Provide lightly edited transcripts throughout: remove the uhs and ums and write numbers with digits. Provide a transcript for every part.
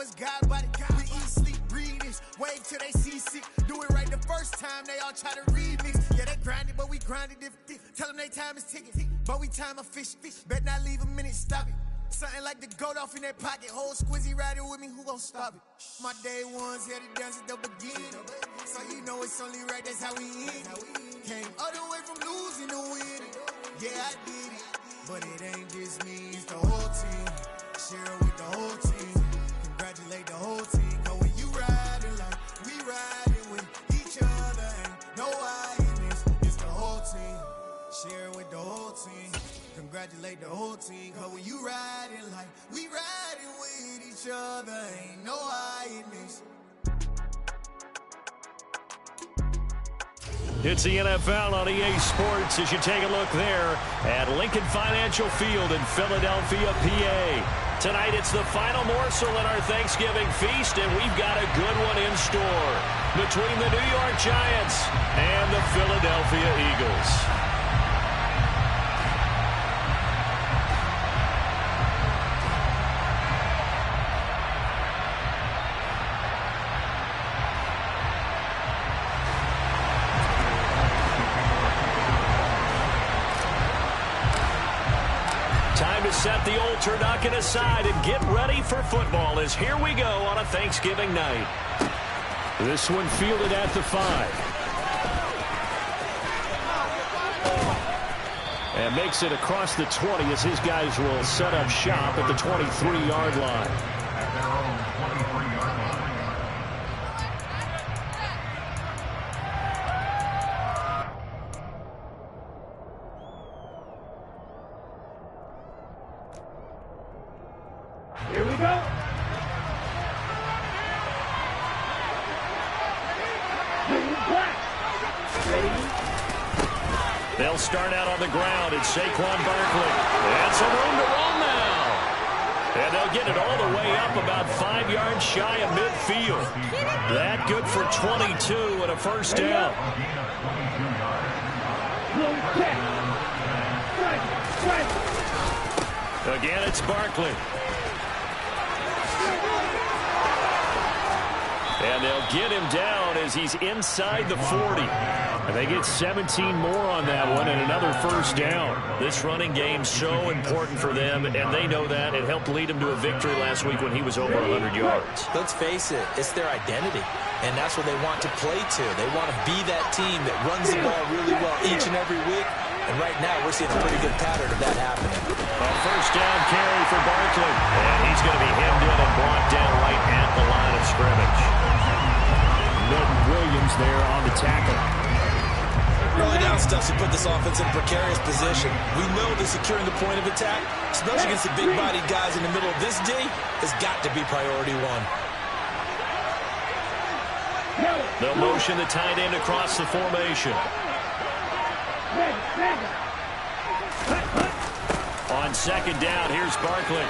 it's God body. We eat, sleep, breathe this. Wave till they see sick. Do it right the first time, they all try to remix. Yeah, they grinded, but we grinded different. Tell them they time is ticking, but we time a fish. Bet not leave a minute, stop it. Something like the goat off in that pocket. Whole squizzy riding with me, who gon' stop it? My day ones had it done since the beginning. So you know it's only right, that's how we end it. Came all the way from losing to winning. Yeah, I did it. But it ain't just me, it's the whole team. Share it with the whole team. Congratulate the whole team. Cause when you riding like we riding with each other, ain't no I in this. It's the whole team. Share it with the whole team. Congratulate the whole team. Cause when you riding like we riding with each other, ain't no I in this. It's the NFL on EA Sports as you take a look there at Lincoln Financial Field in Philadelphia, PA. Tonight it's the final morsel in our Thanksgiving feast, and we've got a good one in store between the New York Giants and the Philadelphia Eagles. Set the old turducken aside and get ready for football as here we go on a Thanksgiving night. This one fielded at the 5. And makes it across the 20 as his guys will set up shop at the 23-yard line. Here we go. They'll start out on the ground. It's Saquon Barkley. And some room to run now. And they'll get it all the way up about 5 yards shy of midfield. That good for 22 and a first down. Again, it's Barkley. And they'll get him down as he's inside the 40. And they get 17 more on that one and another first down. This running game's so important for them, and they know that. It helped lead them to a victory last week when he was over 100 yards. Let's face it, it's their identity, and that's what they want to play to. They want to be that team that runs the ball really well each and every week, and right now we're seeing a pretty good pattern of that happening. A first down carry for Barkley, and he's going to be hemmed in and brought down right at the line of scrimmage. Milton Williams there on the tackle. Early down stuff to put this offense in a precarious position. We know that securing the point of attack, especially against the big-bodied guys in the middle of this day, has got to be priority one. They'll motion the tight end across the formation. On second down, here's Barkley.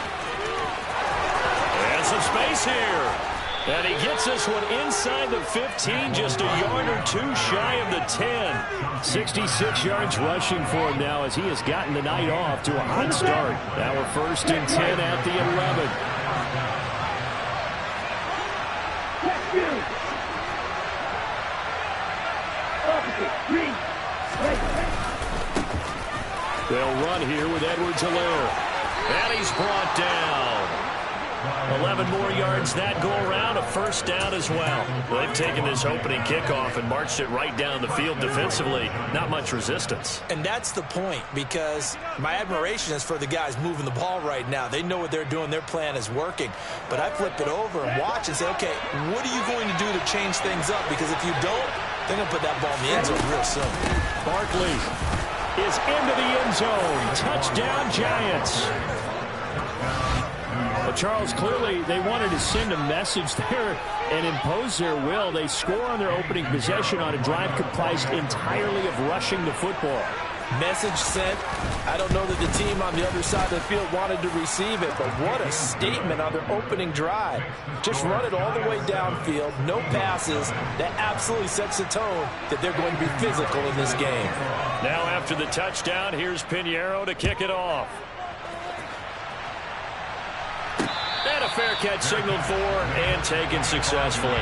And some space here. And he gets this one inside the 15, just a yard or two shy of the 10. 66 yards rushing for him now as he has gotten the night off to a hot start. Now we're first and 10 at the 11. They'll run here with Edwards-Helaire. And he's brought down. 11 more yards that go around, a first down as well. They've taken this opening kickoff and marched it right down the field defensively. Not much resistance. And that's the point, because my admiration is for the guys moving the ball right now. They know what they're doing. Their plan is working. But I flip it over and watch and say, okay, what are you going to do to change things up? Because if you don't, they're going to put that ball in the end zone real soon. Barkley is into the end zone. Touchdown, Giants. Well, Charles, clearly they wanted to send a message there and impose their will. They score on their opening possession on a drive comprised entirely of rushing the football. Message sent. I don't know that the team on the other side of the field wanted to receive it, but what a statement on their opening drive. Just run it all the way downfield, no passes. That absolutely sets the tone that they're going to be physical in this game. Now after the touchdown, here's Pinheiro to kick it off. And a fair catch signaled for and taken successfully.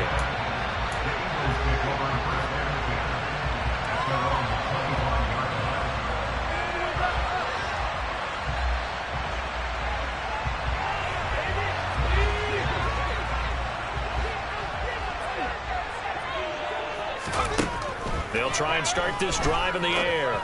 They'll try and start this drive in the air.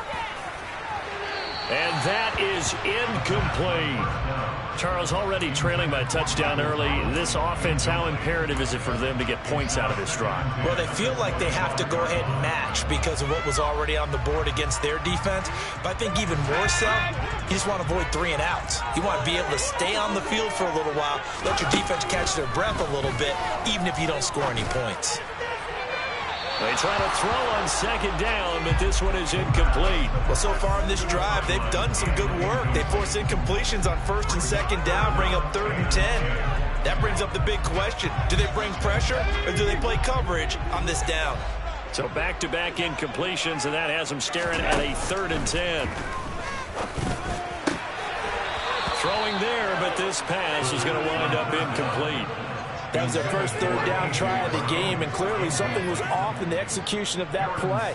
And that is incomplete. Charles, already trailing by a touchdown early. This offense, how imperative is it for them to get points out of this drive? Well, they feel like they have to go ahead and match because of what was already on the board against their defense. But I think even more so, you just want to avoid 3 and outs. You want to be able to stay on the field for a little while, let your defense catch their breath a little bit, even if you don't score any points. They try to throw on second down, but this one is incomplete. Well, so far in this drive, they've done some good work. They force incompletions on first and second down, bring up 3rd and 10. That brings up the big question. Do they bring pressure, or do they play coverage on this down? So back-to-back incompletions, and that has them staring at a 3rd and 10. Throwing there, but this pass is going to wind up incomplete. That was their first 3rd down try of the game, and clearly something was off in the execution of that play.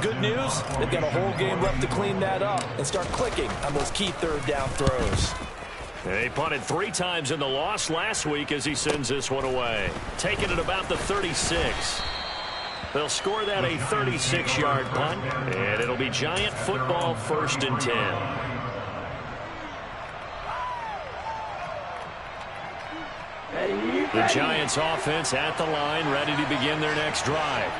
Good news, they've got a whole game left to clean that up and start clicking on those key 3rd down throws. They punted 3 times in the loss last week as he sends this one away. Taking it about the 36. They'll score that a 36-yard punt, and it'll be Giant football 1st and 10. The Giants offense at the line, ready to begin their next drive.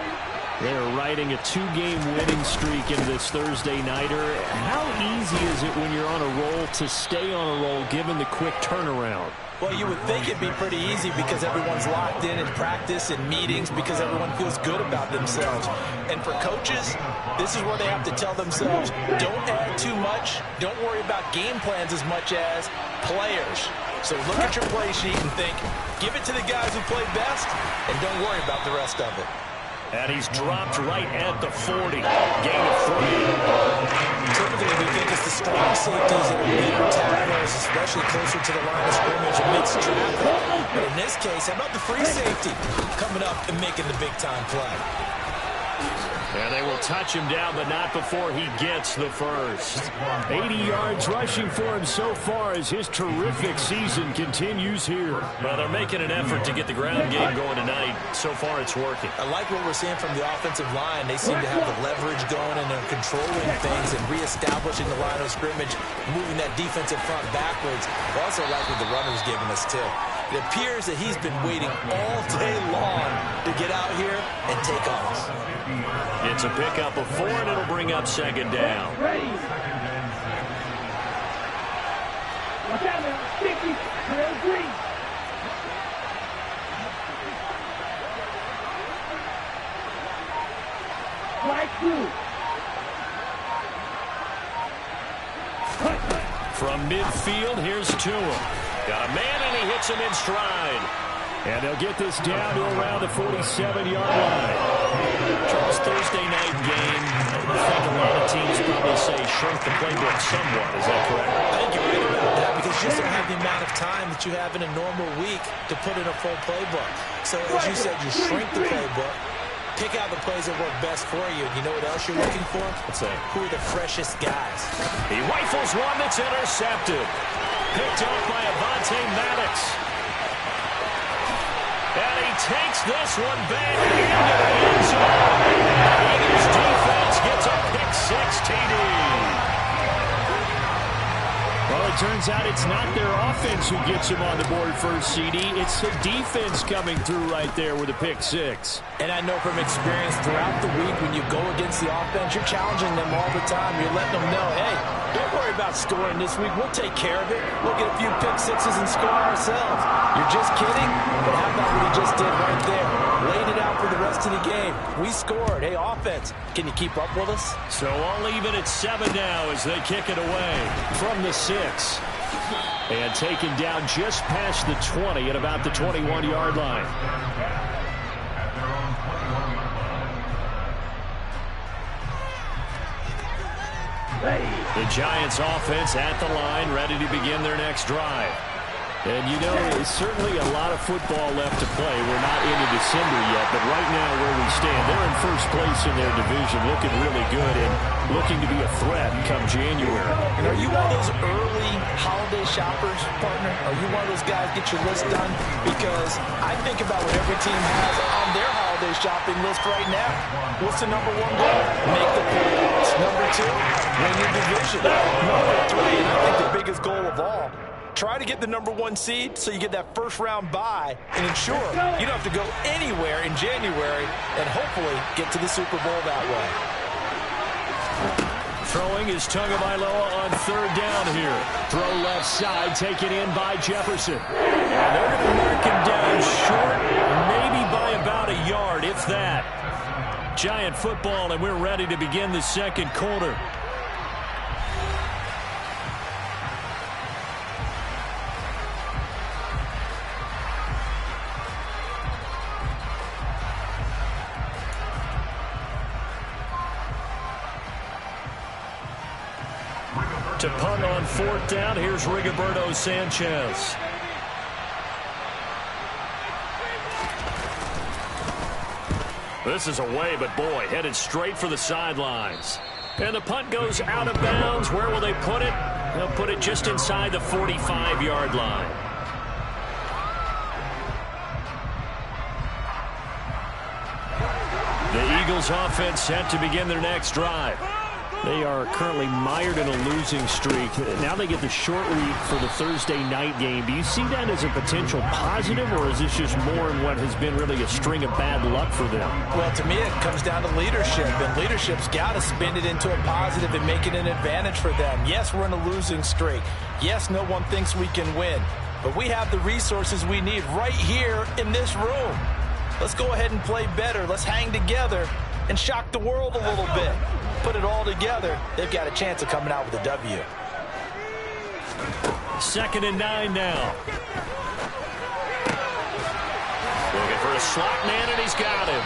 They're riding a 2-game winning streak into this Thursday nighter. How easy is it when you're on a roll to stay on a roll given the quick turnaround? Well, you would think it'd be pretty easy because everyone's locked in practice and meetings because everyone feels good about themselves. And for coaches, this is where they have to tell themselves, don't add too much, don't worry about game plans as much as players. So look at your play sheet and think, give it to the guys who play best, and don't worry about the rest of it. And he's dropped right at the 40. Gain of 3. Typically, we think it's the strong safeties that are leader tacklers, especially closer to the line of scrimmage amidst traffic. But in this case, how about the free safety coming up and making the big-time play? And they will touch him down, but not before he gets the first. 80 yards rushing for him so far as his terrific season continues here. Well, they're making an effort to get the ground game going tonight. So far, it's working. I like what we're seeing from the offensive line. They seem to have the leverage going, and they're controlling things and reestablishing the line of scrimmage, moving that defensive front backwards. I also like what the runner's giving us, too. It appears that he's been waiting all day long to get out here and take off. It's a pickup of 4, and it'll bring up second down. From midfield, here's Tua. Got a man, and he hits him in stride. And they'll get this down to around the 47-yard line. Charles, Thursday night game. I think a lot of teams probably say shrink the playbook somewhat. Is that correct? I think you're right about that because you just don't have the amount of time that you have in a normal week to put in a full playbook. So, as you said, you shrink the playbook, pick out the plays that work best for you. And you know what else you're looking for? What's that? Who are the freshest guys? He rifles one that's intercepted. Picked off by Avonte Maddox. And he takes this one back into the end zone. Eagles defense gets a pick-6 TD. Well, it turns out it's not their offense who gets him on the board first, CD. It's the defense coming through right there with a pick-6. And I know from experience throughout the week when you go against the offense, you're challenging them all the time. You're letting them know, hey, don't worry about scoring this week. We'll take care of it. We'll get a few pick-6s and score ourselves. You're just kidding? But how about what he just did right there? Laid it out for the rest of the game. We scored. Hey, offense, can you keep up with us? So all even at 7 now as they kick it away from the 6. And taken down just past the 20 at about the 21-yard line. The Giants offense at the line, ready to begin their next drive. And, you know, there's certainly a lot of football left to play. We're not into December yet, but right now where we stand, they're in first place in their division, looking really good and looking to be a threat come January. And are you one of those early holiday shoppers, partner? Are you one of those guys get your list done? Because I think about what every team has on their holiday shopping list right now. What's the number one goal? Make the playoffs. Number two, win your division. Number three, and I think the biggest goal of all, try to get the number one seed so you get that first round bye and ensure you don't have to go anywhere in January and hopefully get to the Super Bowl that way. Throwing is Tagovailoa on third down here. Throw left side, taken in by Jefferson. And they're going to mark him down short, maybe by about a yard, if that. Giant football, and we're ready to begin the second quarter. To punt on fourth down, here's Rigoberto Sanchez. This is away, but boy, headed straight for the sidelines. And the punt goes out of bounds. Where will they put it? They'll put it just inside the 45-yard line. The Eagles offense set to begin their next drive. They are currently mired in a losing streak. Now they get the short week for the Thursday night game. Do you see that as a potential positive, or is this just more in what has been really a string of bad luck for them? Well, to me, it comes down to leadership, and leadership's got to spin it into a positive and make it an advantage for them. Yes, we're in a losing streak. Yes, no one thinks we can win, but we have the resources we need right here in this room. Let's go ahead and play better. Let's hang together and shock the world a little bit. Put it all together, they've got a chance of coming out with a W. 2nd and 9 now. Looking for a slot man, and he's got him.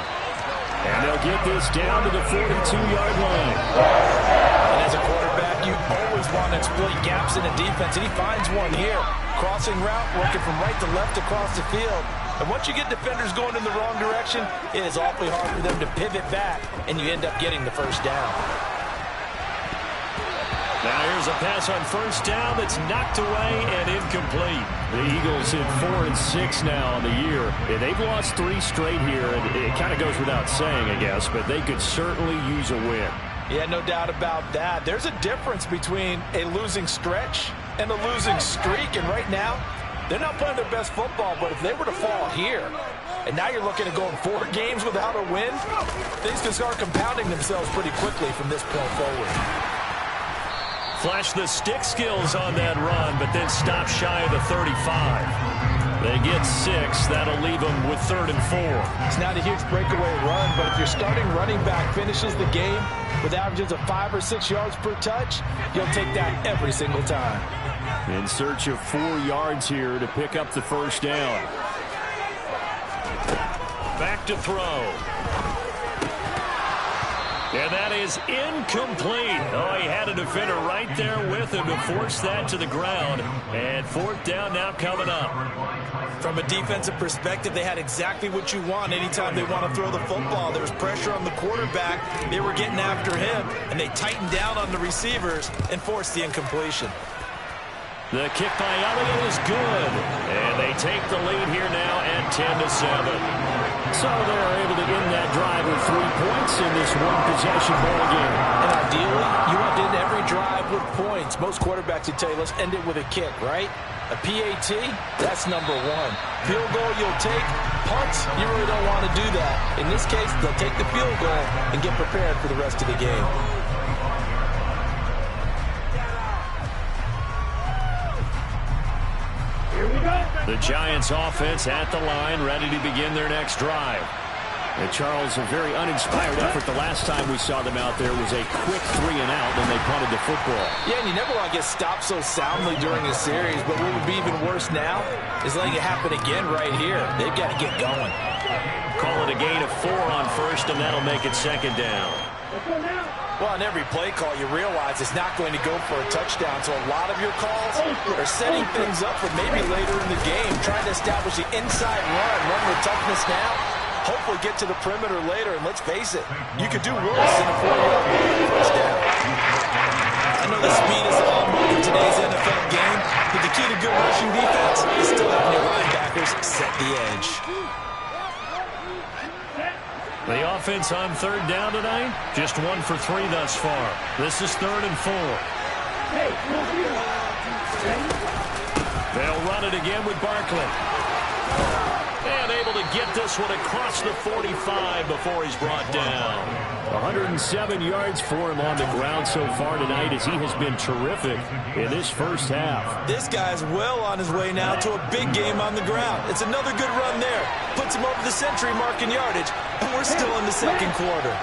And they'll get this down to the 42-yard line. And as a quarterback, you always want to exploit gaps in the defense, and he finds one here. Crossing route, working from right to left across the field. And once you get defenders going in the wrong direction, it is awfully hard for them to pivot back, and you end up getting the first down. Now here's a pass on first down that's knocked away and incomplete. The Eagles in 4-6 now on the year. And they've lost 3 straight here, and it kind of goes without saying, I guess, but they could certainly use a win. Yeah, no doubt about that. There's a difference between a losing stretch and a losing streak, and right now, they're not playing their best football, but if they were to fall here, and now you're looking at going 4 games without a win, things can start compounding themselves pretty quickly from this point forward. Flash the stick skills on that run, but then stop shy of the 35. They get 6. That'll leave them with 3rd and 4. It's not a huge breakaway run, but if your starting running back finishes the game with averages of 5 or 6 yards per touch, you'll take that every single time. In search of 4 yards here to pick up the first down. Back to throw. And that is incomplete. Oh, he had a defender right there with him to force that to the ground. And 4th down now coming up. From a defensive perspective, they had exactly what you want anytime they want to throw the football. There was pressure on the quarterback. They were getting after him, and they tightened down on the receivers and forced the incompletion. The kick by Elliott is good. And they take the lead here now at 10-7. So they're able to end that drive with 3 points in this one-possession ball game. And ideally, you want to end every drive with points. Most quarterbacks would tell you, let's end it with a kick, right? A PAT, that's number 1. Field goal you'll take. Punts, you really don't want to do that. In this case, they'll take the field goal and get prepared for the rest of the game. The Giants offense at the line, ready to begin their next drive. And Charles, a very uninspired effort the last time we saw them out there was a quick 3-and-out when they punted the football. Yeah, and you never want to get stopped so soundly during a series, but what would be even worse now is letting it happen again right here. They've got to get going. Call it a gain of 4 on first, and that'll make it 2nd down. Well, on every play call, you realize it's not going to go for a touchdown. So a lot of your calls are setting things up for maybe later in the game, trying to establish the inside run with toughness now. Hopefully get to the perimeter later, and let's face it, you could do worse than a 4-yard first down. I know the speed is the hallmark of today's NFL game, but the key to good rushing defense is still having your linebackers set the edge. The offense on third down tonight, just 1 for 3 thus far. This is 3rd and 4. They'll run it again with Barkley. And able to get this one across the 45 before he's brought down. 107 yards for him on the ground so far tonight as he has been terrific in this first half. This guy's well on his way now to a big game on the ground. It's another good run there. Puts him over the century mark in yardage, and we're still in the second quarter.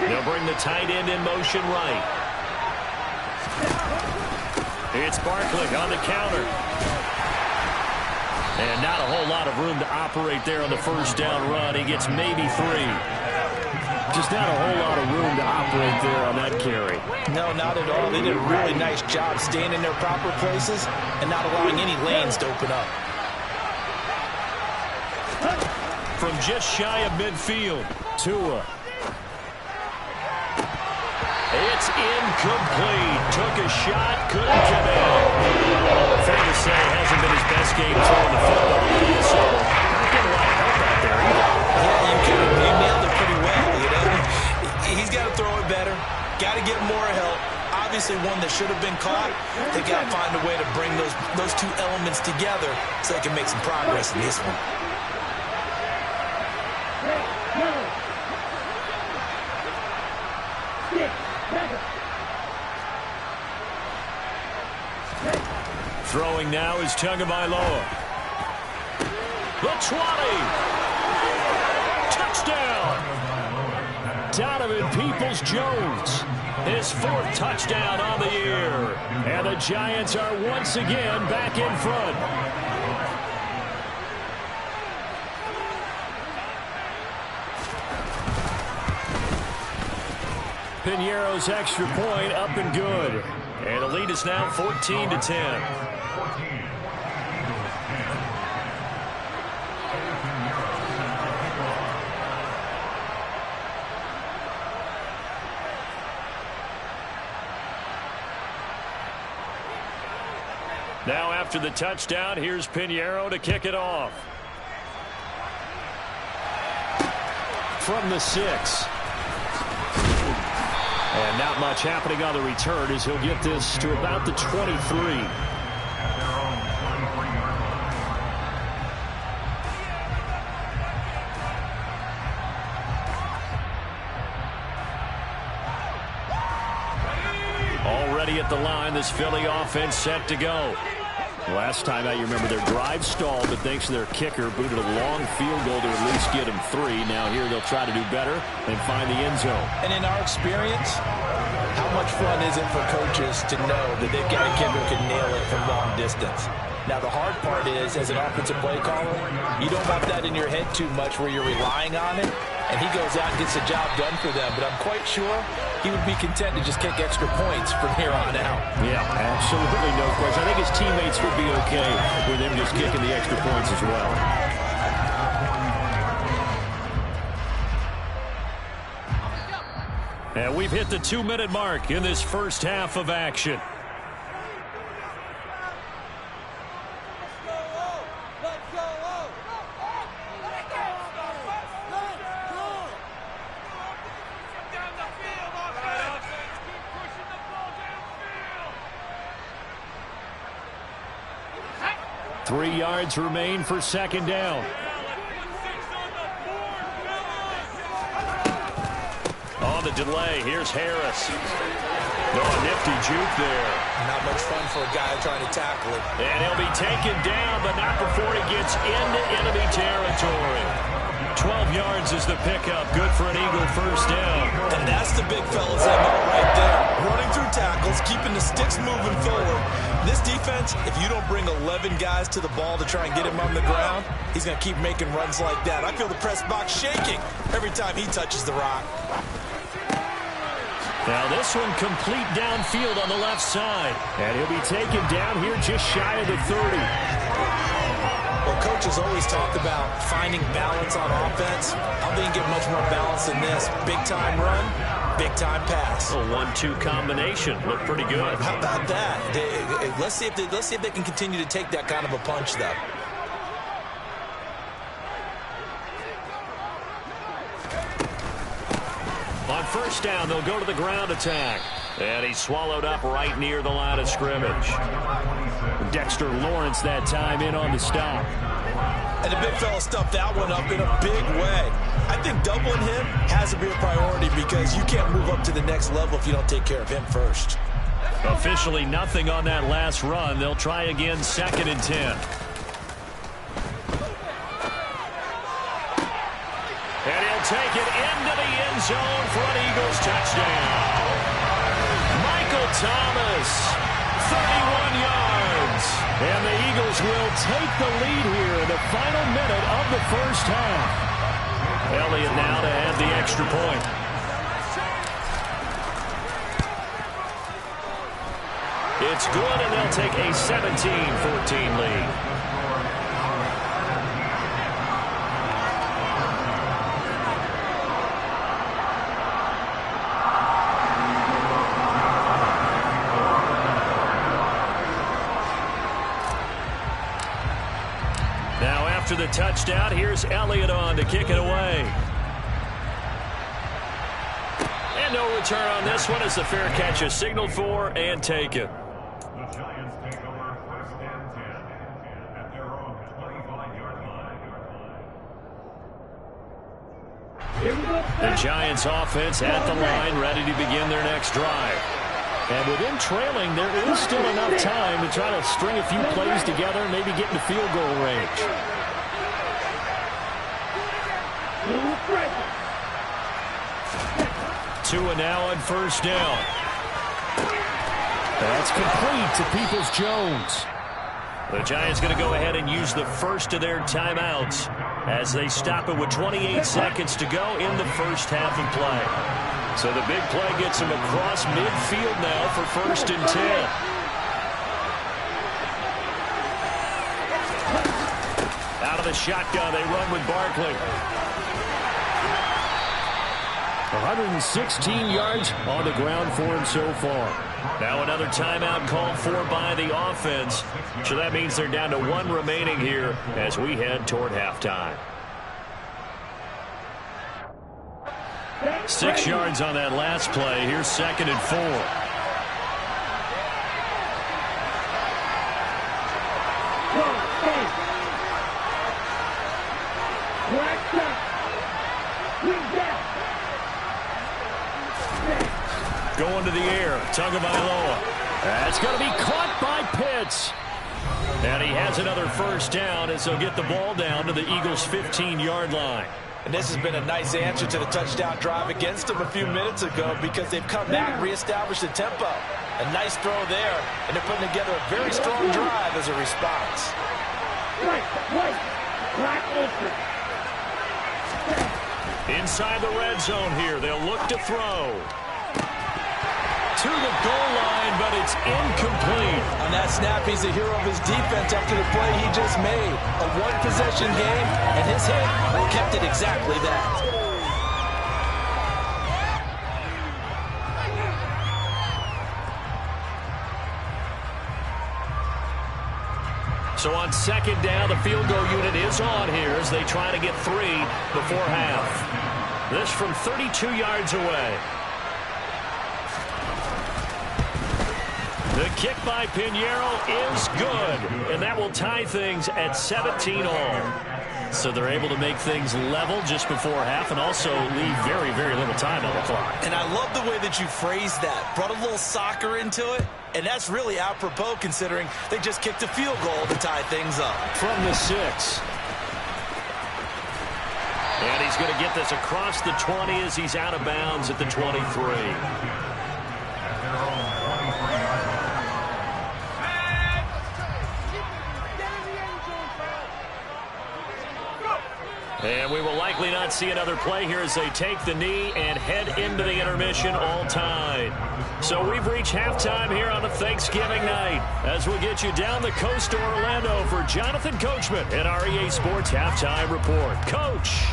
They'll bring the tight end in motion right. It's Barkley on the counter. And not a whole lot of room to operate there on the first down run. He gets maybe 3. Just not a whole lot of room to operate there on that carry. No, not at all. They did a really nice job staying in their proper places and not allowing any lanes to open up. From just shy of midfield, Tua. It's incomplete. Took a shot, couldn't connect. Fair to say, it hasn't been his best game throwing the football. So, not getting a lot of help out there either. Yeah, you nailed it pretty well, you know. He's got to throw it better. Got to get more help. Obviously, one that should have been caught. They got to find a way to bring those two elements together so they can make some progress in this one. Throwing now is Tagovailoa. The 20. Touchdown. Donovan Peoples-Jones. His 4th touchdown on the year. And the Giants are once again back in front. Piñeiro's extra point up and good. And the lead is now 14-10. Now after the touchdown, here's Piñeiro to kick it off. From the 6. And not much happening on the return as he'll get this to about the 23. Already at the line, this Philly offense set to go. Last time out, you remember their drive stalled, but thanks to their kicker, booted a long field goal to at least get them 3. Now here they'll try to do better and find the end zone. And in our experience, how much fun is it for coaches to know that they've got a kicker who can nail it from long distance? Now, the hard part is, as an offensive play caller, you don't want that in your head too much where you're relying on it, and he goes out and gets the job done for them. But I'm quite sure he would be content to just kick extra points from here on out. Yeah, absolutely no question. I think his teammates would be okay with him just kicking the extra points as well. And we've hit the 2-minute mark in this first half of action. Three yards remain for second down. On the delay, here's Harris. No, a nifty juke there. Not much fun for a guy trying to tackle it. And he'll be taken down, but not before he gets into enemy territory. 12 yards is the pickup. Good for an Eagle first down. And that's the big fella's MO right there. Running through tackles, keeping the sticks moving forward. This defense, if you don't bring 11 guys to the ball to try and get him on the ground, he's going to keep making runs like that. I feel the press box shaking every time he touches the rock. Now this one complete downfield on the left side. And he'll be taken down here just shy of the 30. Well, coaches always talk about finding balance on offense. I don't think you get much more balance than this. Big-time run, big-time pass. A 1-2 combination. Looked pretty good. How about that? Let's see if they can continue to take that kind of a punch, though. On first down, they'll go to the ground attack. And he's swallowed up right near the line of scrimmage. Dexter Lawrence that time in on the stop. And the big fella stuffed that one up in a big way. I think doubling him has to be a priority because you can't move up to the next level if you don't take care of him first. Officially nothing on that last run. They'll try again 2nd and 10. And he'll take it into the end zone for an Eagles touchdown. Michael Thomas, 31 yards. And the Eagles will take the lead here in the final minute of the first half. Elliott now to add the extra point. It's good, and they'll take a 17-14 lead. After the touchdown, here's Elliott on to kick it away. And no return on this one as the fair catch is signaled for and taken. The Giants take over 1st and 10 at their own 25-yard line. The Giants offense at the line, ready to begin their next drive. And with them trailing, there is still enough time to try to string a few plays together and maybe get into field goal range. 2 and now on first down. That's complete to Peoples-Jones. The Giants going to go ahead and use the first of their timeouts as they stop it with 28 seconds to go in the first half of play. So the big play gets him across midfield now for 1st and 10. Out of the shotgun, they run with Barkley. 116 yards on the ground for him so far. Now another timeout called for by the offense. So that means they're down to 1 remaining here as we head toward halftime. 6 yards on that last play. Here's 2nd and 4. Going to the air, Tagovailoa. That's going to be caught by Pitts. And he has another first down as they'll get the ball down to the Eagles' 15-yard line. And this has been a nice answer to the touchdown drive against them a few minutes ago because they've come back and reestablished the tempo. A nice throw there, and they're putting together a very strong drive as a response. Inside the red zone here, they'll look to throw. To the goal line, but it's incomplete. On that snap, he's the hero of his defense after the play he just made. A one-possession game, and his hit kept it exactly that. So on 2nd down, the field goal unit is on here as they try to get 3 before half. This from 32 yards away. The kick by Pinheiro is good, and that will tie things at 17 all. So they're able to make things level just before half and also leave very, very little time on the clock. And I love the way that you phrased that. Brought a little soccer into it, and that's really apropos considering they just kicked a field goal to tie things up. From the 6. And he's going to get this across the 20 as he's out of bounds at the 23. And we will likely not see another play here as they take the knee and head into the intermission all tied. So we've reached halftime here on a Thanksgiving night as we get you down the coast to Orlando for Jonathan Coachman at our EA Sports Halftime Report. Coach.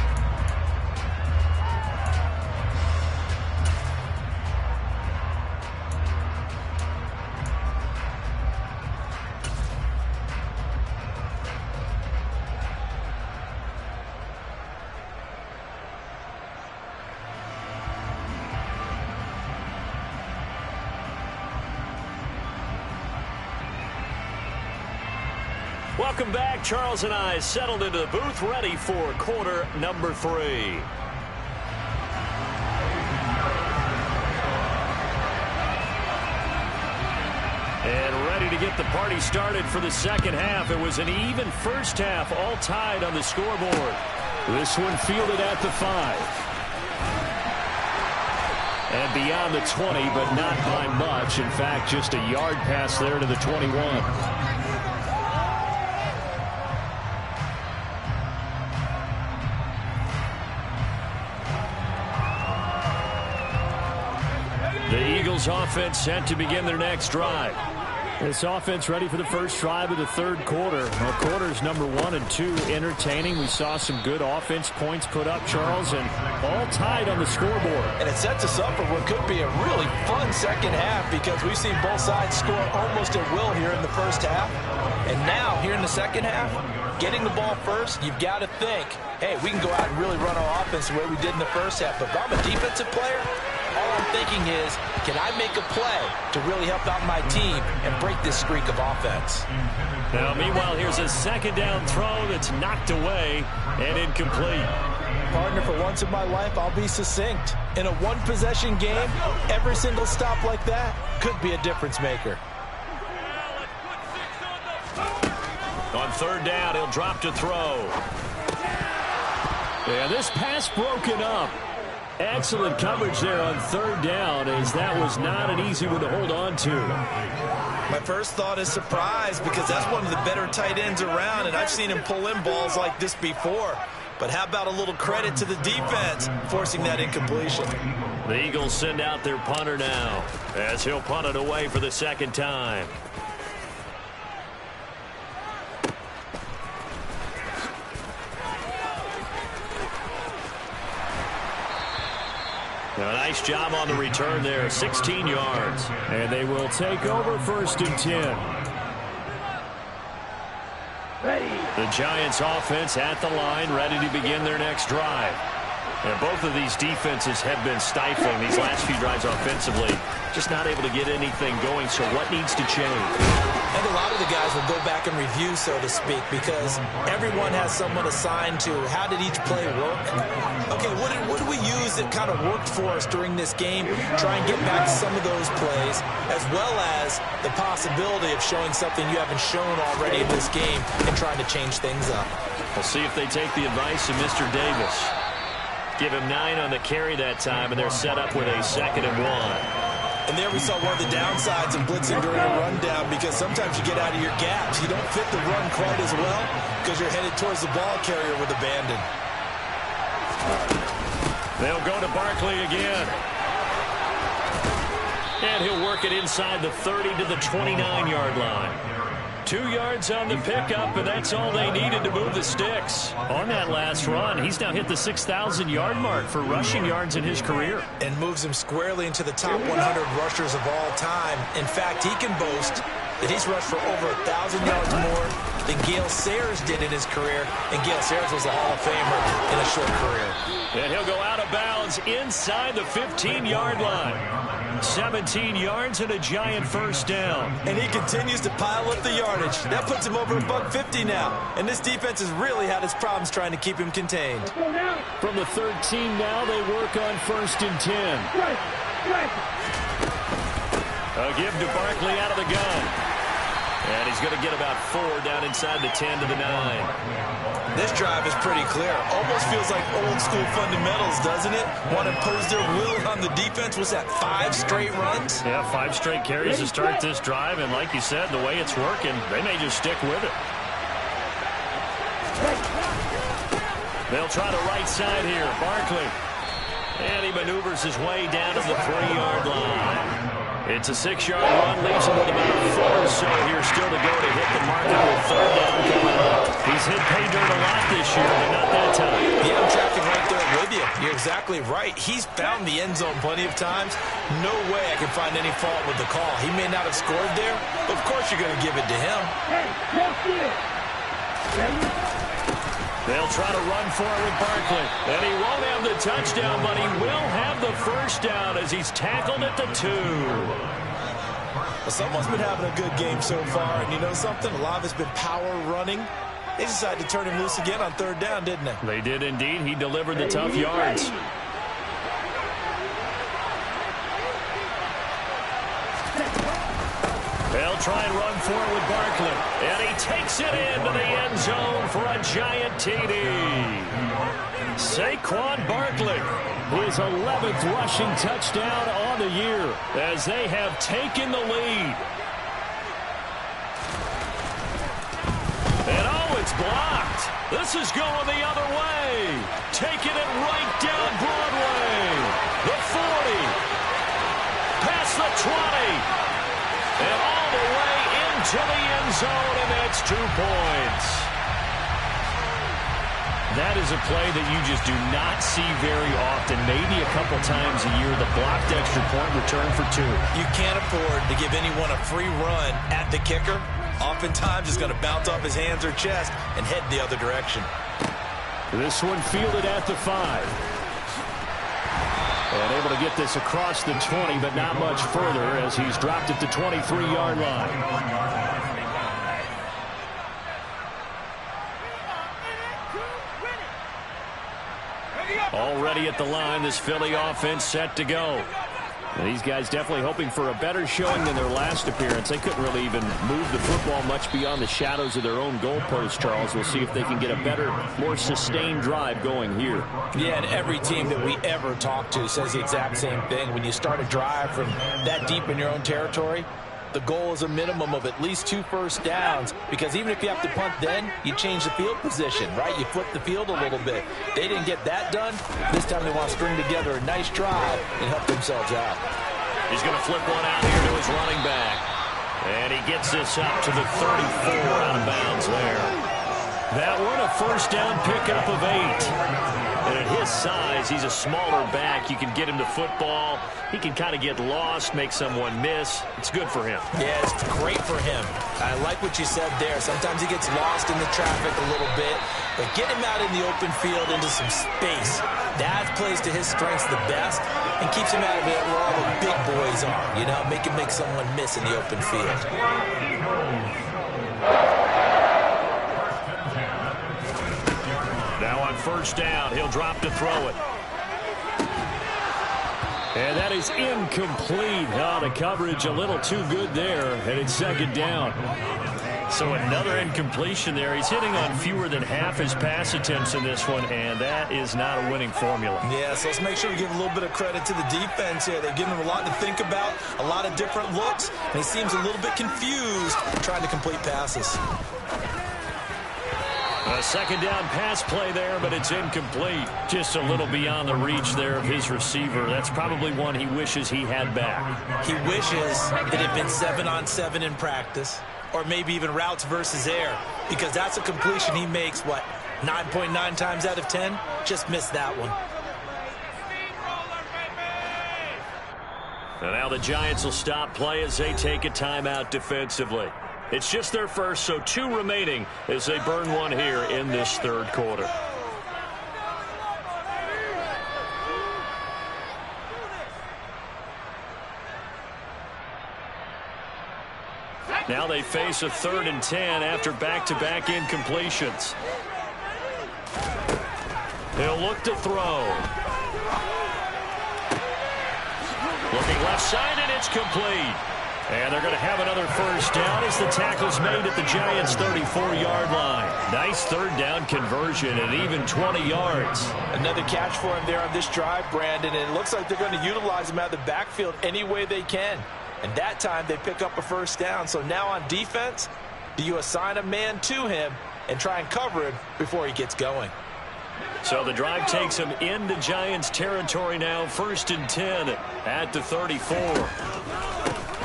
Welcome back. Charles and I settled into the booth, ready for quarter number 3. And ready to get the party started for the second half. It was an even first half, all tied on the scoreboard. This one fielded at the 5. And beyond the 20, but not by much. In fact, just a yard pass there to the 21. The Eagles offense set to begin their next drive. This offense ready for the first drive of the third quarter. Well, quarters number 1 and 2 entertaining. We saw some good offense points put up, Charles, and all tied on the scoreboard. And it sets us up for what could be a really fun second half because we've seen both sides score almost at will here in the first half. And now, here in the second half, getting the ball first, you've got to think, hey, we can go out and really run our offense the way we did in the first half. But if I'm a defensive player, all I'm thinking is, can I make a play to really help out my team and break this streak of offense? Now, meanwhile, here's a second down throw that's knocked away and incomplete. Partner, for once in my life, I'll be succinct. In a one-possession game, every single stop like that could be a difference maker. On third down, he'll drop to throw. Yeah, this pass broken up. Excellent coverage there on third down, as that was not an easy one to hold on to. My first thought is surprise, because that's one of the better tight ends around, and I've seen him pull in balls like this before. But how about a little credit to the defense forcing that incompletion? The Eagles send out their punter now, as he'll punt it away for the second time. A nice job on the return there, 16 yards. And they will take over first and 10. The Giants offense at the line, ready to begin their next drive. And both of these defenses have been stifling these last few drives offensively. Just not able to get anything going, so what needs to change? And a lot of the guys will go back and review, so to speak, because everyone has someone assigned to how did each play work. Okay, what do we use that kind of worked for us during this game? Try and get back to some of those plays, as well as the possibility of showing something you haven't shown already in this game and trying to change things up. We'll see if they take the advice of Mr. Davis. Give him 9 on the carry that time, and they're set up with a 2nd and 1. And there we saw one of the downsides of blitzing during a rundown, because sometimes you get out of your gaps. You don't fit the run quite as well because you're headed towards the ball carrier with abandon. They'll go to Barkley again. And he'll work it inside the 30 to the 29-yard line. 2 yards on the pickup, and that's all they needed to move the sticks. On that last run, he's now hit the 6,000-yard mark for rushing yards in his career. And moves him squarely into the top 100 rushers of all time. In fact, he can boast that he's rushed for over 1,000 yards more than Gale Sayers did in his career, and Gale Sayers was a Hall of Famer in a short career. And he'll go out of bounds inside the 15-yard line. 17 yards and a giant first down. And he continues to pile up the yardage. That puts him over $150 now. And this defense has really had its problems trying to keep him contained. From the 13 now, they work on 1st and 10. A give to Barkley out of the gun. And he's going to get about 4 down inside the 10 to the 9. This drive is pretty clear. Almost feels like old school fundamentals, doesn't it? Want to impose their will on the defense. Was that 5 straight runs? Yeah, 5 straight carries to start this drive. And like you said, the way it's working, they may just stick with it. They'll try the right side here. Barkley. And he maneuvers his way down to the 3-yard line. It's a 6-yard run, leaves him with about a foot or so here still to go to hit the marker with 3rd down coming up. He's hit pay dirt a lot this year, but not that time. Yeah, I'm tracking right there with you. You're exactly right. He's found the end zone plenty of times. No way I can find any fault with the call. He may not have scored there, but of course you're going to give it to him. They'll try to run for it with Barkley. And he won't have the touchdown, but he will have the first down as he's tackled at the 2. Well, someone's been having a good game so far, and you know something? A lot of it's been power running. They decided to turn him loose again on 3rd down, didn't they? They did indeed. He delivered the tough yards. They'll try and run for it with Barkley. And he takes it into the end zone for a giant TD. Saquon Barkley, his 11th rushing touchdown on the year as they have taken the lead. And oh, it's blocked. This is going the other way. Taking it right down Broadway. The 40. Past the 20. And all the way into the end zone, and that's 2 points. That is a play that you just do not see very often. Maybe a couple times a year, the blocked extra point return for 2. You can't afford to give anyone a free run at the kicker. Oftentimes, it's going to bounce off his hands or chest and head the other direction. This one fielded at the 5. And able to get this across the 20, but not much further as he's dropped at the 23-yard line. Already at the line, this Philly offense set to go. And these guys definitely hoping for a better showing than their last appearance. They couldn't really even move the football much beyond the shadows of their own goalpost, Charles. We'll see if they can get a better, more sustained drive going here. Yeah, and every team that we ever talk to says the exact same thing. When you start a drive from that deep in your own territory, the goal is a minimum of at least 2 first downs, because even if you have to punt then, you change the field position, right? You flip the field a little bit. They didn't get that done. This time they want to string together a nice drive and help themselves out. He's going to flip one out here to his running back. And he gets this up to the 34 out of bounds there. That one a first down pickup of 8. And at his size, he's a smaller back. You can get him to football. He can kind of get lost, make someone miss. It's good for him. Yeah, it's great for him. I like what you said there. Sometimes he gets lost in the traffic a little bit, but get him out in the open field into some space. That plays to his strengths the best and keeps him out of it where all the big boys are. You know, make someone miss in the open field. Now on first down, he'll drop to throw it. And that is incomplete. Oh, the coverage a little too good there, and it's 2nd down. So another incompletion there. He's hitting on fewer than half his pass attempts in this one, and that is not a winning formula. Yeah, so let's make sure we give a little bit of credit to the defense here. They've given him a lot to think about, a lot of different looks, and he seems a little bit confused trying to complete passes. A 2nd down pass play there, but it's incomplete. Just a little beyond the reach there of his receiver. That's probably one he wishes he had back. He wishes it had been 7-on-7 in practice, or maybe even routes versus air, because that's a completion he makes, 9.9 times out of 10? Just missed that one. And now the Giants will stop play as they take a timeout defensively. It's just their first, so 2 remaining as they burn one here in this third quarter. Now they face a 3rd and 10 after back-to-back incompletions. He'll look to throw. Looking left side, and it's complete. And they're going to have another first down as the tackle's made at the Giants' 34-yard line. Nice 3rd down conversion and even 20 yards. Another catch for him there on this drive, Brandon, and it looks like they're going to utilize him out of the backfield any way they can. And that time they pick up a first down. So now on defense, do you assign a man to him and try and cover him before he gets going? So the drive takes him into Giants territory now, 1st and 10 at the 34.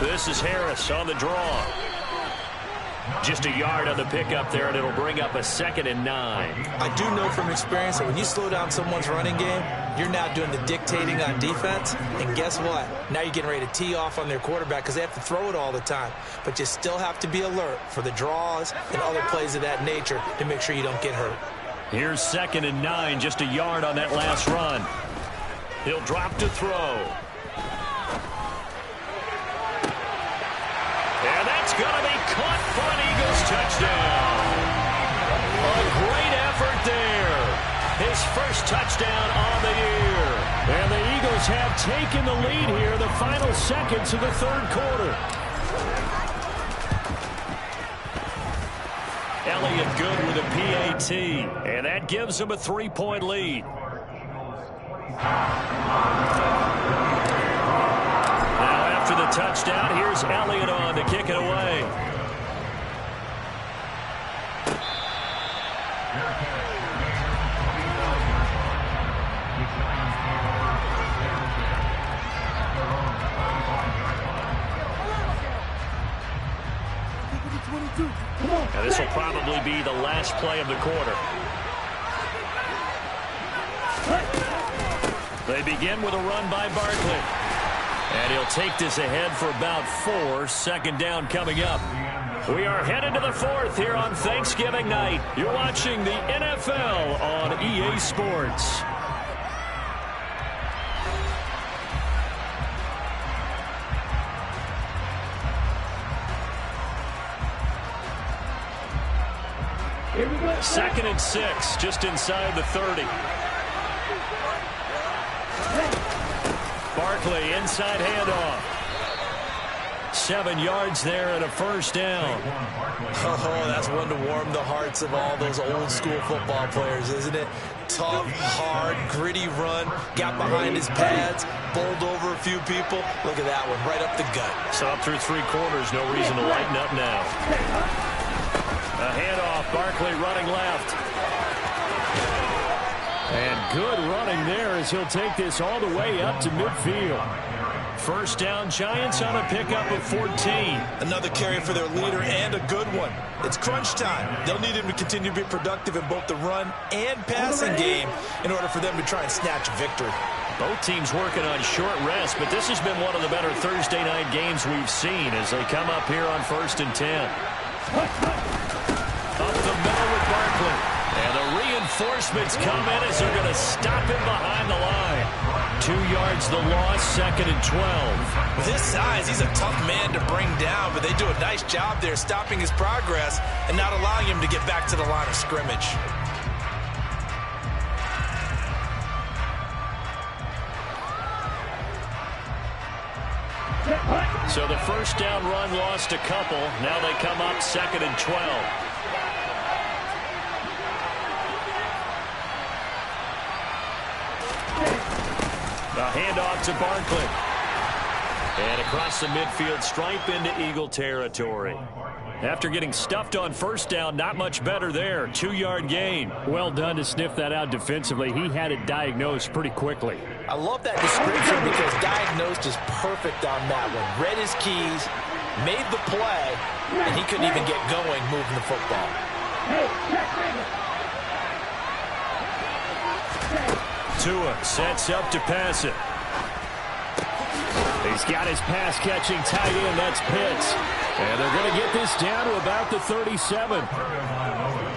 This is Harris on the draw. Just a yard on the pickup there, and it'll bring up a 2nd and 9. I do know from experience that when you slow down someone's running game, you're now doing the dictating on defense. And guess what? Now you're getting ready to tee off on their quarterback because they have to throw it all the time. But you still have to be alert for the draws and other plays of that nature to make sure you don't get hurt. Here's 2nd and 9, just a yard on that last run. He'll drop to throw. And that's going to be caught for an Eagles touchdown. A great effort there. His first touchdown on the year. And the Eagles have taken the lead here, the final seconds of the third quarter. Elliott good with a PAT, and that gives him a 3-point lead. Now after the touchdown, here's Elliott on to kick it away. Now this will probably be the last play of the quarter. They begin with a run by Barkley. And he'll take this ahead for about 4. 2nd down coming up. We are headed to the 4th here on Thanksgiving night. You're watching the NFL on EA Sports. Here we go. 2nd and 6, just inside the 30. Barkley, inside handoff. 7 yards there and a first down. Oh, that's one to warm the hearts of all those old school football players, isn't it? Tough, hard, gritty run. Got behind his pads, bowled over a few people. Look at that one, right up the gut. So up through 3 quarters, no reason to lighten up now. A handoff, Barkley running left. And good running there as he'll take this all the way up to midfield. First down, Giants on a pickup of 14. Another carry for their leader and a good one. It's crunch time. They'll need him to continue to be productive in both the run and passing game in order for them to try and snatch a victory. Both teams working on short rest, but this has been one of the better Thursday night games we've seen as they come up here on 1st and 10. Up the middle with Barkley. And the reinforcements come in as they're going to stop him behind the line. 2 yards the loss, 2nd and 12. With his size, he's a tough man to bring down, but they do a nice job there stopping his progress and not allowing him to get back to the line of scrimmage. So the first down run lost a couple. Now they come up 2nd and 12. A handoff to Barkley. And across the midfield stripe into Eagle territory. After getting stuffed on first down, not much better there. 2-yard gain. Well done to sniff that out defensively. He had it diagnosed pretty quickly. I love that description because diagnosed is perfect on that one. Read his keys, made the play, and he couldn't even get going moving the football. Tua sets up to pass it. He He's got his pass-catching tight end. That's Pitts. And they're going to get this down to about the 37.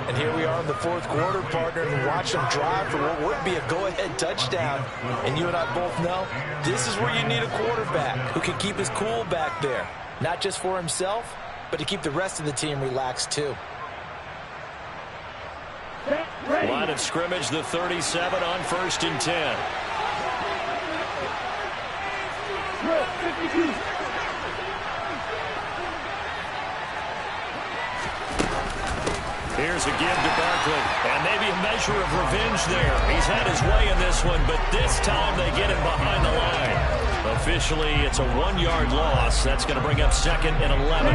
And here we are in the fourth quarter, partner, and watch them drive for what would be a go-ahead touchdown. And you and I both know this is where you need a quarterback who can keep his cool back there. Not just for himself, but to keep the rest of the team relaxed too. Line of scrimmage, the 37 on 1st and 10. Here's a give to Barkley, and maybe a measure of revenge there. He's had his way in this one, but this time they get him behind the line. Officially, it's a 1-yard loss. That's going to bring up 2nd and 11.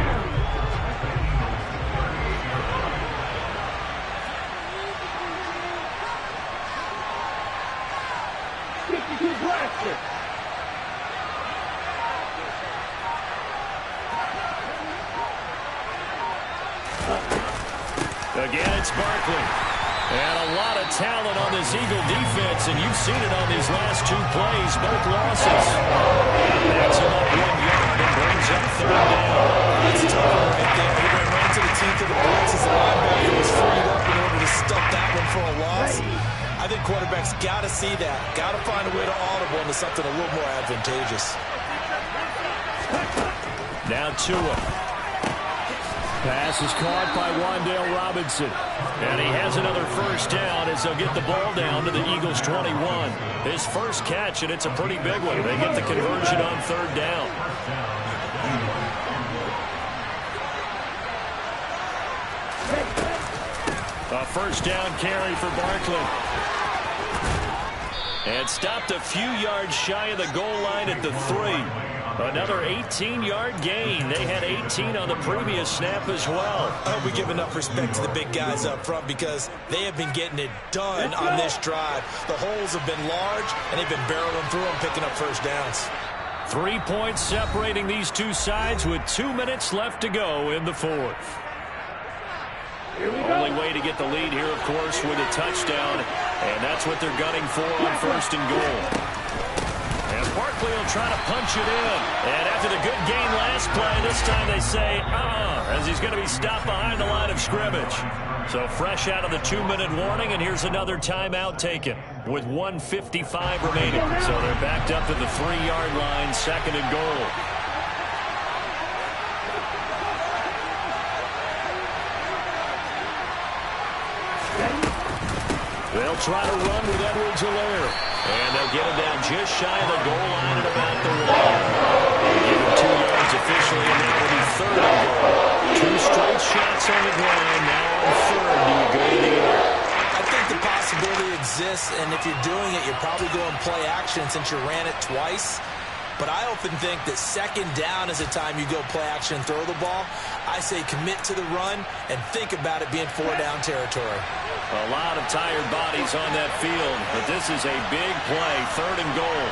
Again, it's Barkley. And a lot of talent on this Eagle defense, and you've seen it on these last 2 plays, both losses. Backs him up 1 yard and brings up 3rd down. That's tough right there. He went right to the teeth of the blitz as the linebacker was freed up in order to stuff that one for a loss. I think quarterbacks got to see that. Got to find a way to audible into something a little more advantageous. Now Tua. Pass is caught by Wan'Dale Robinson. And he has another 1st down as they'll get the ball down to the Eagles' 21. His first catch, and it's a pretty big one. They get the conversion on 3rd down. A 1st down carry for Barkley. And stopped a few yards shy of the goal line at the 3. Another 18-yard gain. They had 18 on the previous snap as well. I hope we give enough respect to the big guys up front because they have been getting it done on this drive. The holes have been large, and they've been barreling through them, picking up 1st downs. 3 points separating these two sides with 2 minutes left to go in the 4th. Only way to get the lead here, of course, with a touchdown, and that's what they're gunning for on 1st and goal. And Barkley will try to punch it in. And after the good game last play, this time they say, as he's going to be stopped behind the line of scrimmage. So fresh out of the 2-minute warning, and here's another timeout taken with 1:55 remaining. So they're backed up to the 3-yard line, 2nd and goal. They'll try to run with Edwards-Helaire. And they'll get him down just shy of the goal line at about the 1. Give him 2 yards officially, and that will be 3rd and goal. 2 straight shots on the ground. Now on 3rd, do you go to the air? I think the possibility exists, and if you're doing it, you're probably going play action since you ran it twice. But I often think that 2nd down is the time you go play action and throw the ball. I say commit to the run and think about it being 4-down territory. A lot of tired bodies on that field, but this is a big play, 3rd and goal.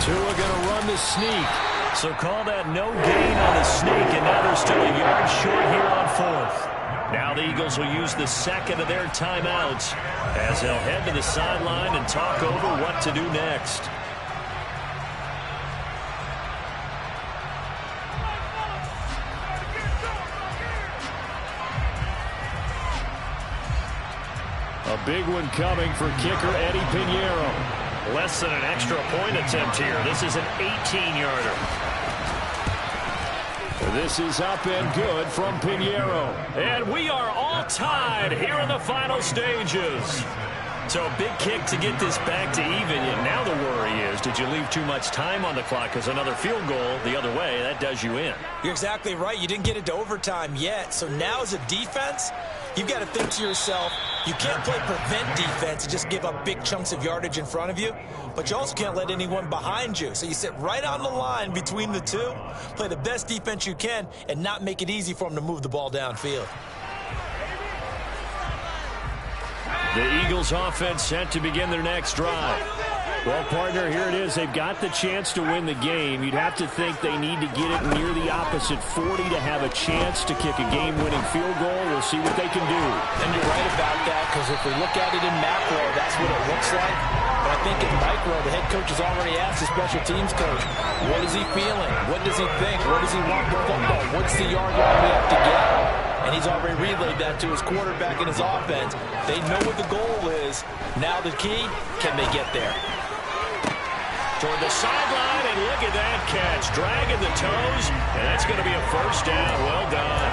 Tua going to run the sneak. So call that no gain on the sneak, and now they're still a yard short here on 4th. Now the Eagles will use the 2nd of their timeouts as they'll head to the sideline and talk over what to do next. A big one coming for kicker Eddie Pinheiro. Less than an extra point attempt here. This is an 18-yarder. This is up and good from Pinheiro. And we are all tied here in the final stages. So a big kick to get this back to even. And now the worry is, did you leave too much time on the clock? Because another field goal the other way, that does you in. You're exactly right. You didn't get into overtime yet. So now as a defense, you've got to think to yourself, you can't play prevent defense and just give up big chunks of yardage in front of you, but you also can't let anyone behind you. So you sit right on the line between the two, play the best defense you can, and not make it easy for them to move the ball downfield. The Eagles offense set to begin their next drive. Well, partner, here it is. They've got the chance to win the game. You'd have to think they need to get it near the opposite 40 to have a chance to kick a game-winning field goal. We'll see what they can do. And you're right about that, because if we look at it in macro, that's what it looks like. But I think in micro, the head coach has already asked the special teams coach, what is he feeling? What does he think? Where does he want the football? What's the yard line we have to get? And he's already relayed that to his quarterback and his offense. They know what the goal is. Now the key, can they get there? Toward the sideline, and look at that catch. Dragging the toes, and that's going to be a first down. Well done.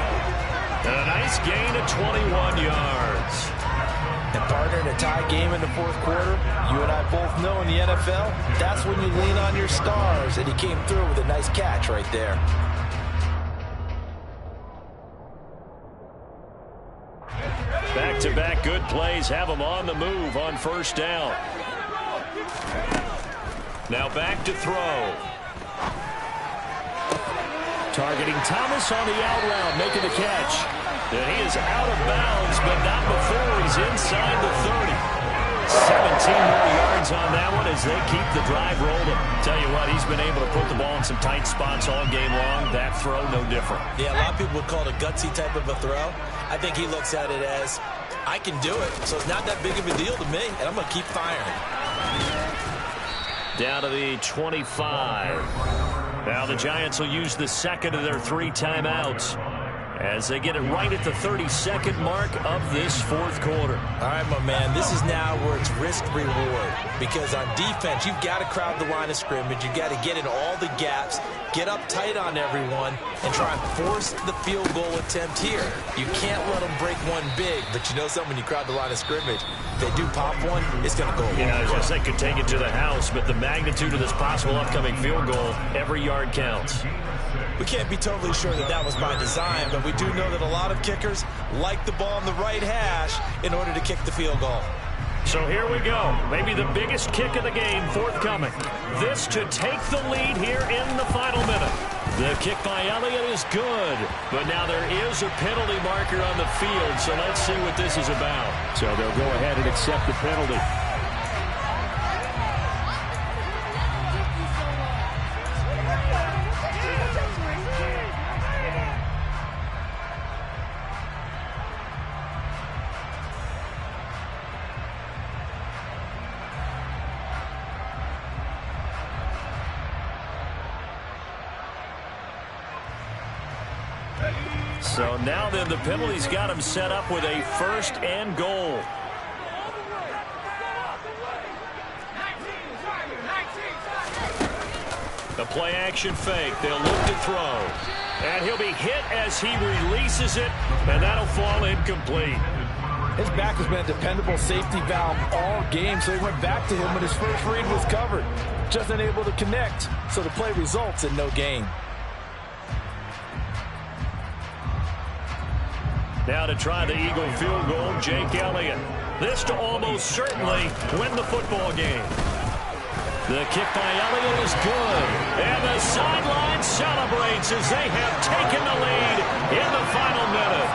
And a nice gain of 21 yards. And partner, in a tie game in the fourth quarter, you and I both know in the NFL, that's when you lean on your stars. And he came through with a nice catch right there. Back-to-back good plays have them on the move on first down. Now back to throw. Targeting Thomas on the out route, making the catch. And he is out of bounds, but not before he's inside the 30. 17 more yards on that one as they keep the drive rolling. Tell you what, he's been able to put the ball in some tight spots all game long. That throw, no different. Yeah, a lot of people would call it a gutsy type of a throw. I think he looks at it as, I can do it, so it's not that big of a deal to me, and I'm going to keep firing. Down to the 25. Now the Giants will use the second of their 3 timeouts as they get it right at the 32nd mark of this fourth quarter. All right, my man, this is now where it's risk-reward, because on defense, you've got to crowd the line of scrimmage. You've got to get in all the gaps, get up tight on everyone, and try and force the field goal attempt here. You can't let them break one big, but you know something, when you crowd the line of scrimmage, if they do pop one, it's going to go away. Yeah, I was going to say could take it to the house, but the magnitude of this possible upcoming field goal, every yard counts. We can't be totally sure that that was by design, but we do know that a lot of kickers like the ball in the right hash in order to kick the field goal. So here we go. Maybe the biggest kick of the game forthcoming. This to take the lead here in the final minute. The kick by Elliott is good, but now there is a penalty marker on the field, so let's see what this is about. So they'll go ahead and accept the penalty. So now then the penalty's got him set up with a first and goal. The play action fake. They'll look to throw. And he'll be hit as he releases it, and that'll fall incomplete. His back has been a dependable safety valve all game, so he went back to him when his first read was covered. Just unable to connect, so the play results in no gain. Now to try the Eagle field goal, Jake Elliott. This to almost certainly win the football game. The kick by Elliott is good. And the sideline celebrates as they have taken the lead in the final minute.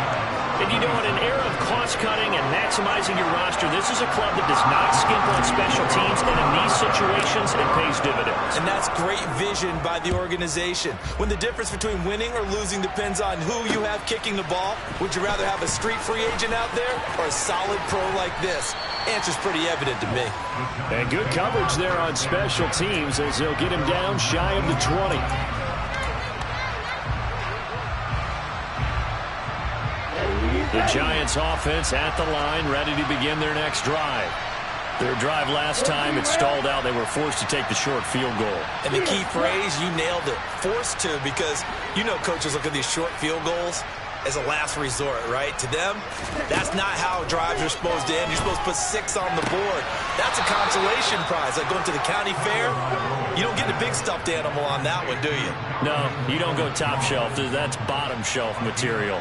And you know, in an era of cost-cutting and maximizing your roster, this is a club that does not skimp on special teams, and in these situations, it pays dividends. And that's great vision by the organization. When the difference between winning or losing depends on who you have kicking the ball, would you rather have a street free agent out there or a solid pro like this? Answer's pretty evident to me. And good coverage there on special teams as they'll get him down shy of the 20. The Giants offense at the line, ready to begin their next drive. Their drive last time, it stalled out. They were forced to take the short field goal. And the key phrase, you nailed it, forced to, because you know coaches look at these short field goals as a last resort, right? To them, that's not how drives are supposed to end. You're supposed to put 6 on the board. That's a consolation prize. Like going to the county fair, you don't get the big stuffed animal on that one, do you? No, you don't go top shelf. That's bottom shelf material.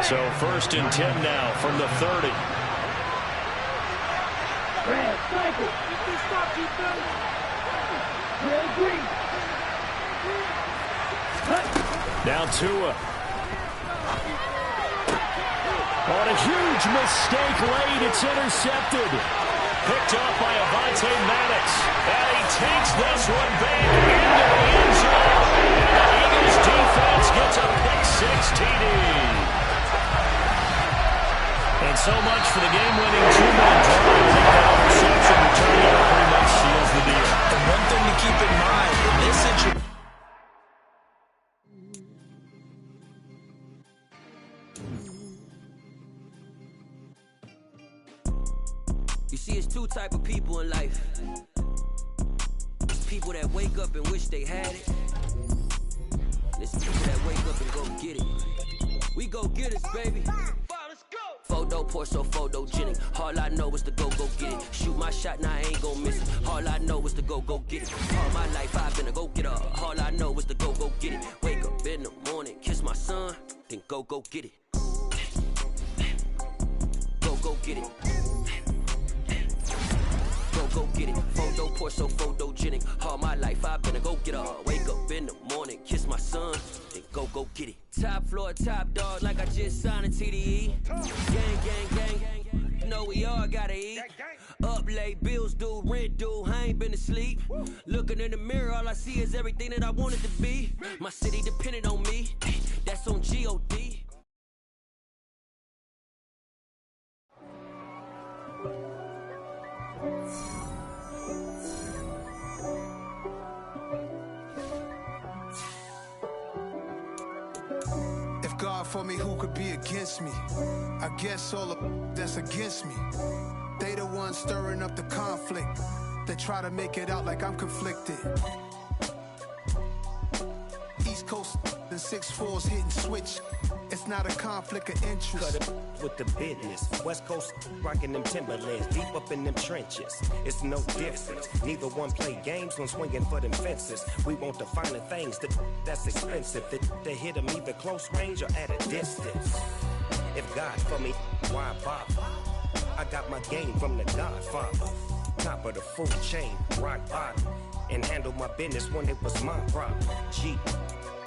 So 1st and 10 now from the 30. Now Tua. On a huge mistake late, it's intercepted. picked up by Avonte Maddox. And he takes this one back into the end zone. And the Eagles defense gets a pick six TD. And so much for the game-winning two-minute drive. That interception return there pretty much seals the deal. And one thing to keep in mind in this situation. You see, it's two type of people in life. It's people that wake up and wish they had it. And it's people that wake up and go get it. We go get it, baby. Photo, Porso, photogenic. All I know is to go get it. Shoot my shot, now I ain't gon' miss it. All I know is to go get it. All my life I've been a go-getter. All I know is to go get it. Wake up in the morning, kiss my son, then go get it. Go get it. Go get it. Photo, Porso, photogenic. All my life I've been a go-getter. Wake up in the morning, kiss my son, then go get it. Top floor, top dog, like I just signed a TDE. Gang. You know we all gotta eat. Up late, bills due, rent due, I ain't been asleep. Looking in the mirror, all I see is everything that I wanted to be. My city depended on me, that's on G.O.D. God for me, who could be against me? I guess all of that's against me. They the ones stirring up the conflict. They try to make it out like I'm conflicted. East Coast and 6'4's hitting switch. It's not a conflict of interest. Cut it with the business. West Coast rocking them Timberlands, deep up in them trenches. It's no difference. Neither one play games when swinging for them fences. We want the finer things that's expensive. That hit them either close range or at a distance. If God for me, why bother? I got my game from the Godfather. Top of the food chain, rock bottom. And handle my business when it was my problem. G.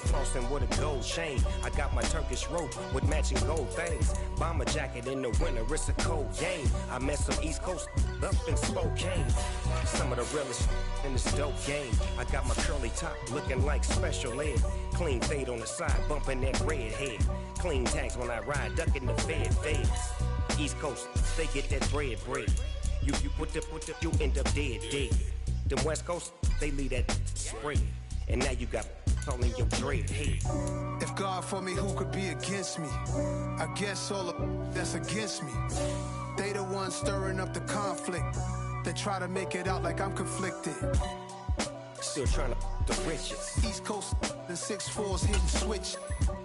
Flossing with a gold chain. I got my Turkish rope with matching gold things. Bomber jacket in the winter, it's a cold game. I met some East Coast up in Spokane. Some of the realest in this dope game. I got my curly top looking like special ed. Clean fade on the side, bumping that red head. Clean tags when I ride, ducking the feds. East Coast, they get that bread. You put the, you end up dead. Them West Coast, they leave that spread. And now you got all in your dread head. If God for me, who could be against me? I guess all of that's against me. They the ones stirring up the conflict. They try to make it out like I'm conflicted. Still trying to the riches. East Coast and 6'4's hitting switch.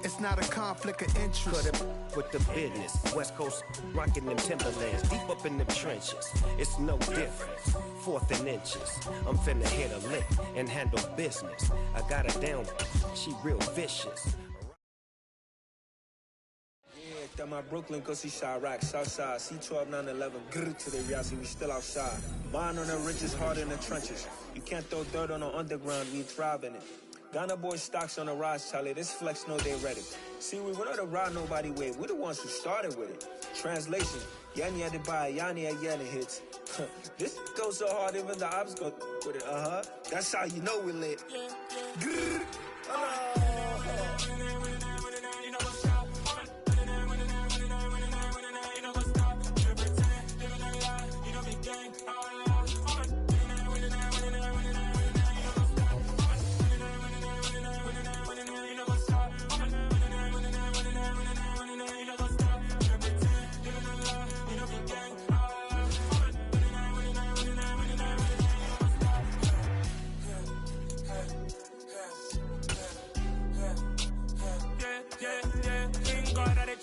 It's not a conflict of interest. Cut it with the business. West Coast rocking them Timberlands, deep up in them trenches. It's no difference. 4th and inches. I'm finna hit a lick and handle business. I got her down, she real vicious. That my Brooklyn, go see Chirac, Southside, C12, 911, grrr to the Riazzi, we still outside. Bond on the riches, hard in the trenches. You can't throw dirt on the underground, we thrive in it. Ghana boys stocks on the rise, Charlie, this flex know they ready. See, we went on to ride nobody with, we the ones who started with it. Translation, Yanni had to buy, Yanni had Yanni hits. This goes so hard, even the ops go with it, That's how you know we lit. Grrr.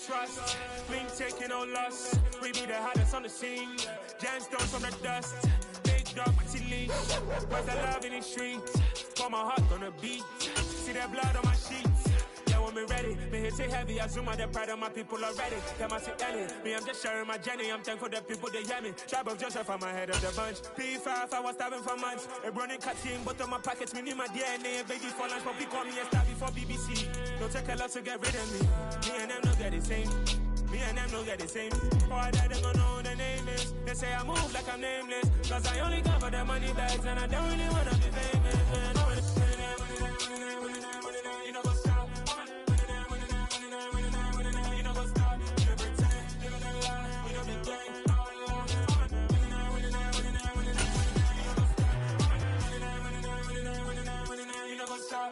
Trust, we ain't taking no loss. We be the hottest on the scene. Gemstones from the dust. Big dog, pretty leash. Where's the love in the streets? Put my heart on the beat. See that blood on my sheets. Yeah, when we ready, me hit it heavy. I zoom out the pride of my people already. Them I see Ellie. Me, I'm just sharing my journey. I'm thankful the people they hear me. Tribe of Joseph, I'm ahead of the bunch. P5, I was starving for months. A running cutting, but on my pockets, me need my DNA. Baby for lunch, but we call me a star before BBC. Don't take a lot to get rid of me. Me and them don't get the same. Me and them don't get the same. Or that they gonna know the name is. They say I move like I'm nameless. Cause I only come for the money bags and I don't really wanna be famous. You know what's up? You know what's up? You know pretend. You know the lie. You know the game. You know what's up?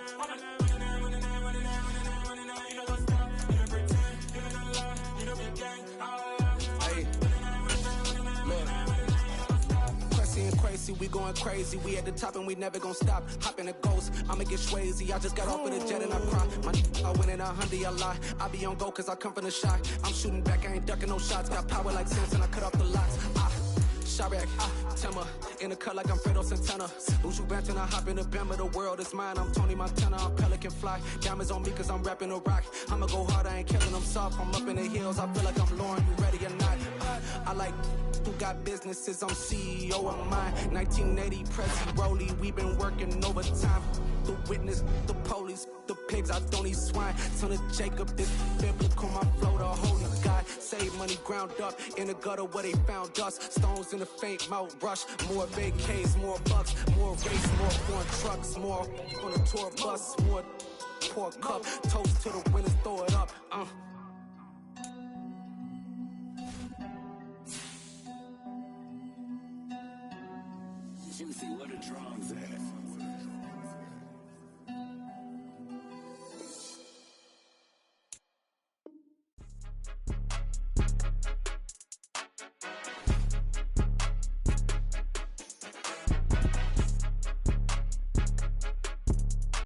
Crazy, we going crazy. We at the top and we never gonna stop. Hop in a ghost, I'ma get swayzy. I just got off with a jet and I cry. I win in 100, I lie. I be on go cause I come from the shot. I'm shooting back, I ain't ducking no shots. Got power like Samson, I cut off the locks. Chirac, Timmer, in the cut like I'm Fredo Santana. Uju Banton, I hop in the Bama, the world is mine. I'm Tony Montana, I'm Pelican Fly. Diamonds on me cause I'm rapping a rock. I'ma go hard, I ain't killing them soft. I'm up in the hills, I feel like I'm Lauren, you ready or not? I like who got businesses, I'm CEO of mine. 1980, Prezi Rolly, we been working overtime. The witness, the police, the pigs, I don't eat swine. Son of Jacob, this biblical, my flow, the holy God. Save money ground up in the gutter where they found us. Stones in the faint mouth rush. More vacays, more bucks, more race, more foreign trucks, more on a tour bus, more pork cup. Toast to the winners, throw it up. Juicy, what a drums at.